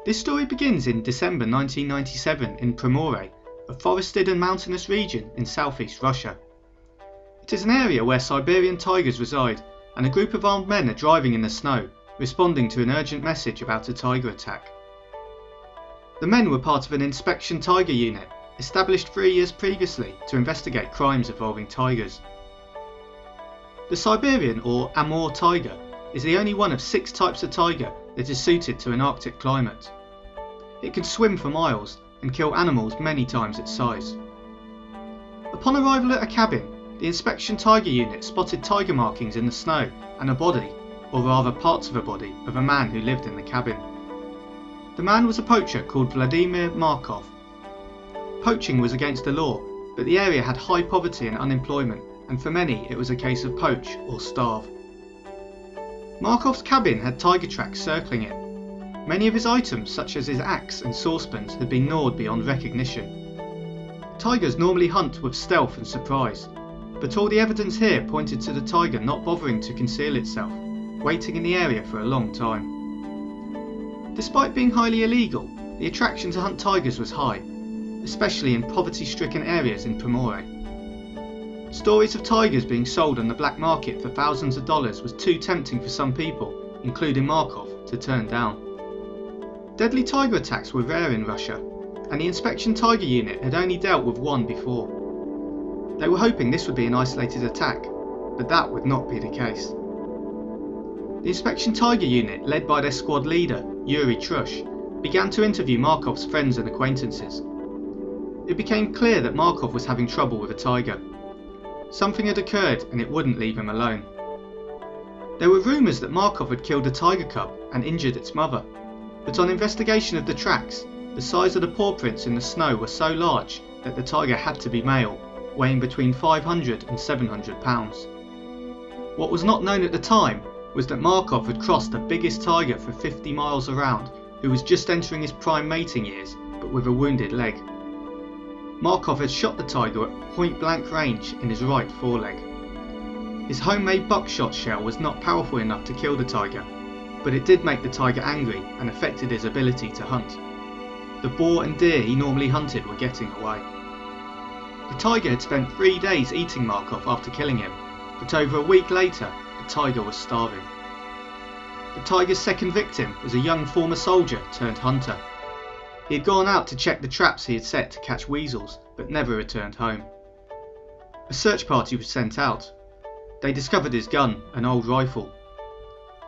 This story begins in December 1997 in Primorye, a forested and mountainous region in southeast Russia. It is an area where Siberian tigers reside, and a group of armed men are driving in the snow, responding to an urgent message about a tiger attack. The men were part of an inspection tiger unit, established 3 years previously to investigate crimes involving tigers. The Siberian or Amur tiger is the only one of 6 types of tiger that is suited to an Arctic climate. It can swim for miles and kill animals many times its size. Upon arrival at a cabin, the inspection tiger unit spotted tiger markings in the snow and a body, or rather parts of a body, of a man who lived in the cabin. The man was a poacher called Vladimir Markov. Poaching was against the law, but the area had high poverty and unemployment, and for many it was a case of poach or starve. Markov's cabin had tiger tracks circling it. Many of his items, such as his axe and saucepans, had been gnawed beyond recognition. Tigers normally hunt with stealth and surprise, but all the evidence here pointed to the tiger not bothering to conceal itself, waiting in the area for a long time. Despite being highly illegal, the attraction to hunt tigers was high, especially in poverty-stricken areas in Primorye. Stories of tigers being sold on the black market for thousands of dollars was too tempting for some people, including Markov, to turn down. Deadly tiger attacks were rare in Russia, and the inspection tiger unit had only dealt with one before. They were hoping this would be an isolated attack, but that would not be the case. The inspection tiger unit, led by their squad leader, Yuri Trush, began to interview Markov's friends and acquaintances. It became clear that Markov was having trouble with a tiger. Something had occurred and it wouldn't leave him alone. There were rumours that Markov had killed a tiger cub and injured its mother, but on investigation of the tracks, the size of the paw prints in the snow were so large that the tiger had to be male, weighing between 500 and 700 pounds. What was not known at the time was that Markov had crossed the biggest tiger for 50 miles around, who was just entering his prime mating years, but with a wounded leg. Markov had shot the tiger at point-blank range in his right foreleg. His homemade buckshot shell was not powerful enough to kill the tiger, but it did make the tiger angry and affected his ability to hunt. The boar and deer he normally hunted were getting away. The tiger had spent 3 days eating Markov after killing him, but over a week later, the tiger was starving. The tiger's second victim was a young former soldier turned hunter. He had gone out to check the traps he had set to catch weasels, but never returned home. A search party was sent out. They discovered his gun, an old rifle.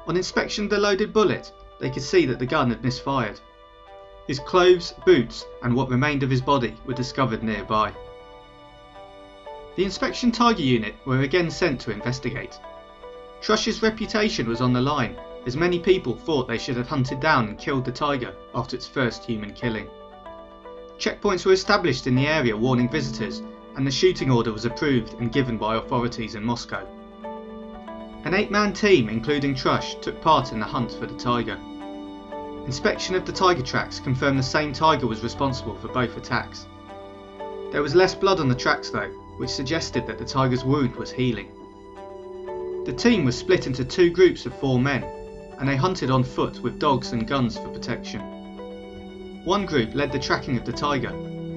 On inspection of the loaded bullet, they could see that the gun had misfired. His clothes, boots, and what remained of his body were discovered nearby. The inspection tiger unit were again sent to investigate. Trush's reputation was on the line, as many people thought they should have hunted down and killed the tiger after its first human killing. Checkpoints were established in the area warning visitors, and the shooting order was approved and given by authorities in Moscow. An 8-man team, including Trush, took part in the hunt for the tiger. Inspection of the tiger tracks confirmed the same tiger was responsible for both attacks. There was less blood on the tracks though, which suggested that the tiger's wound was healing. The team was split into 2 groups of 4 men, and they hunted on foot with dogs and guns for protection. One group led the tracking of the tiger,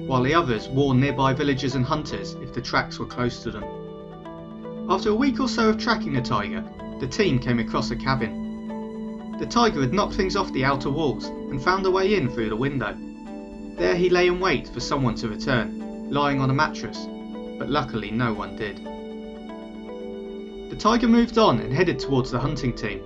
while the others warned nearby villagers and hunters if the tracks were close to them. After a week or so of tracking the tiger, the team came across a cabin. The tiger had knocked things off the outer walls and found a way in through the window. There he lay in wait for someone to return, lying on a mattress, but luckily no one did. The tiger moved on and headed towards the hunting team.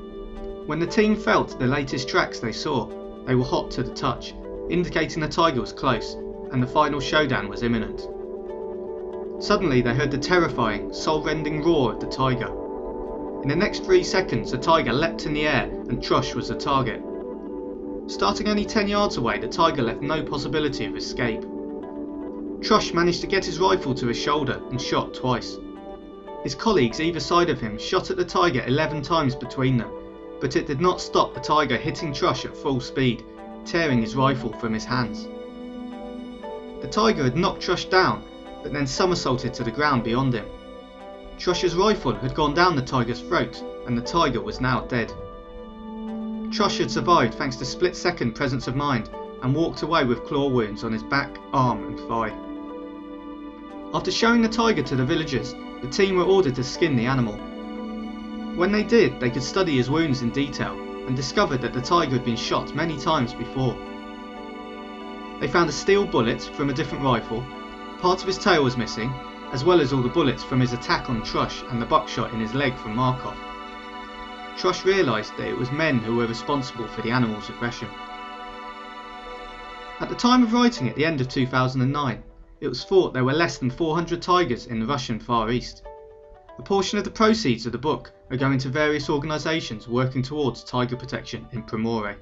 When the team felt the latest tracks they saw, they were hot to the touch, indicating the tiger was close and the final showdown was imminent. Suddenly they heard the terrifying, soul-rending roar of the tiger. In the next 3 seconds the tiger leapt in the air and Trush was the target. Starting only 10 yards away, the tiger left no possibility of escape. Trush managed to get his rifle to his shoulder and shot twice. His colleagues either side of him shot at the tiger 11 times between them, but it did not stop the tiger hitting Trush at full speed, tearing his rifle from his hands. The tiger had knocked Trush down, but then somersaulted to the ground beyond him. Trush's rifle had gone down the tiger's throat, and the tiger was now dead. Trush had survived thanks to split-second presence of mind and walked away with claw wounds on his back, arm and thigh. After showing the tiger to the villagers, the team were ordered to skin the animal. When they did, they could study his wounds in detail and discovered that the tiger had been shot many times before. They found a steel bullet from a different rifle, part of his tail was missing, as well as all the bullets from his attack on Trush and the buckshot in his leg from Markov. Trush realised that it was men who were responsible for the animal's aggression. At the time of writing at the end of 2009, it was thought there were less than 400 tigers in the Russian Far East. A portion of the proceeds of the book are going to various organisations working towards tiger protection in Primorye.